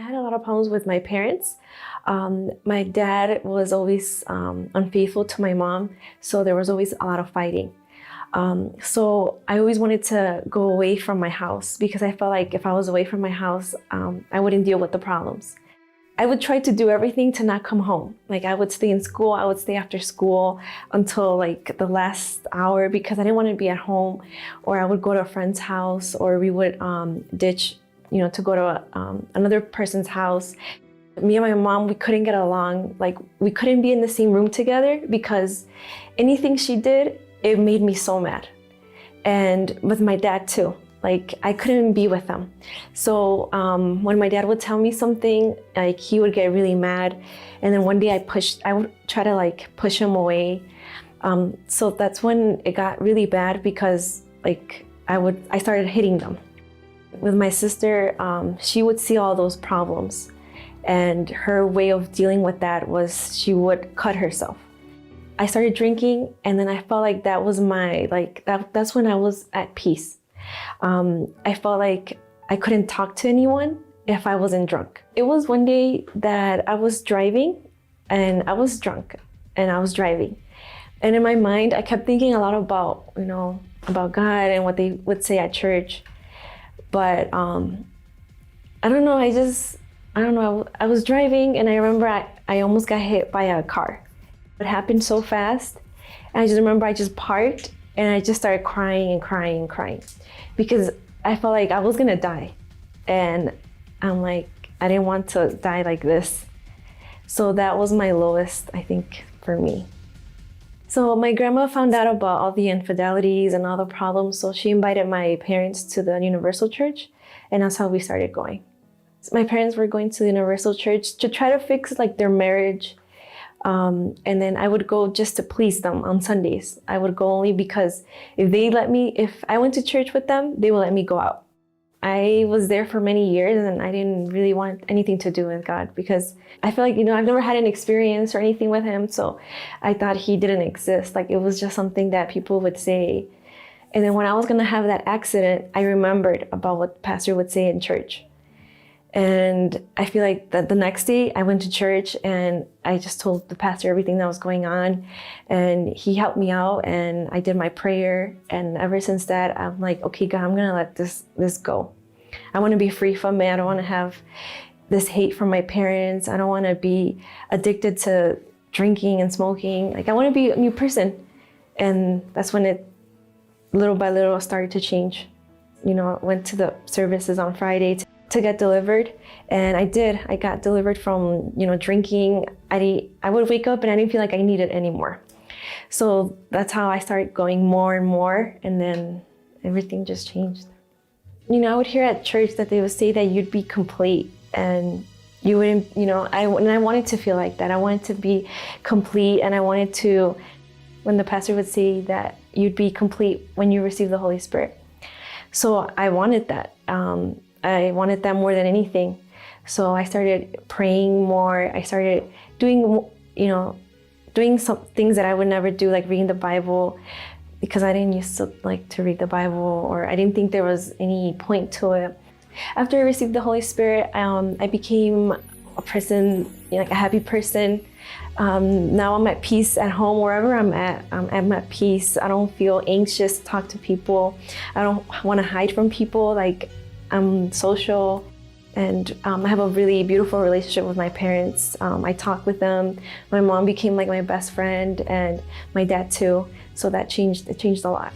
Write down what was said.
had a lot of problems with my parents. My dad was always unfaithful to my mom, so there was always a lot of fighting. So I always wanted to go away from my house because I felt like if I was away from my house, I wouldn't deal with the problems. I would try to do everything to not come home. Like I would stay in school, I would stay after school until like the last hour because I didn't want to be at home, or I would go to a friend's house, or we would ditch, to go to another person's house. Me and my mom, we couldn't get along. Like we couldn't be in the same room together because anything she did, it made me so mad. And with my dad too. Like I couldn't be with them. So when my dad would tell me something, like he would get really mad. And then one day I would try to like push him away. So that's when it got really bad because like I started hitting them. With my sister, she would see all those problems. And her way of dealing with that was she would cut herself. I started drinking, and then I felt like that was that's when I was at peace. I felt like I couldn't talk to anyone if I wasn't drunk. It was one day that I was driving and I was drunk and I was driving. And in my mind, I kept thinking a lot about God and what they would say at church. But I don't know, I was driving and I remember I almost got hit by a car. It happened so fast. And I just remember I just parked and I just started crying and crying and crying because I felt like I was gonna die. And I'm like, I didn't want to die like this. So that was my lowest, I think, for me. So my grandma found out about all the infidelities and all the problems. So she invited my parents to the Universal Church, and that's how we started going. My parents were going to the Universal Church to try to fix like their marriage. And then I would go just to please them on Sundays. I would go only because if I went to church with them, they would let me go out. I was there for many years and I didn't really want anything to do with God because I feel like, I've never had an experience or anything with him. So I thought he didn't exist. Like it was just something that people would say. And then when I was going to have that accident, I remembered about what the pastor would say in church. And I feel like that the next day I went to church and I just told the pastor everything that was going on, and he helped me out and I did my prayer. And ever since that, I'm like, okay, God, I'm gonna let this go. I want to be free from it. I don't want to have this hate from my parents. I don't want to be addicted to drinking and smoking. Like I want to be a new person. And that's when it little by little started to change. I went to the services on Friday to get delivered, and I did. I got delivered from drinking. I would wake up and I didn't feel like I needed it anymore. So that's how I started going more and more, and then everything just changed. I would hear at church that they would say that you'd be complete, and you wouldn't. I wanted to feel like that. I wanted to be complete, and I wanted to. When the pastor would say that you'd be complete when you receive the Holy Spirit, so I wanted that. I wanted that more than anything. So I started praying more. I started doing some things that I would never do, like reading the Bible, because I didn't used to like to read the Bible, or I didn't think there was any point to it. After I received the Holy Spirit, I became a person, like a happy person. Now I'm at peace at home. Wherever I'm at peace. I don't feel anxious to talk to people. I don't want to hide from people. Like I'm social, and I have a really beautiful relationship with my parents. I talk with them. My mom became like my best friend, and my dad too. So it changed a lot.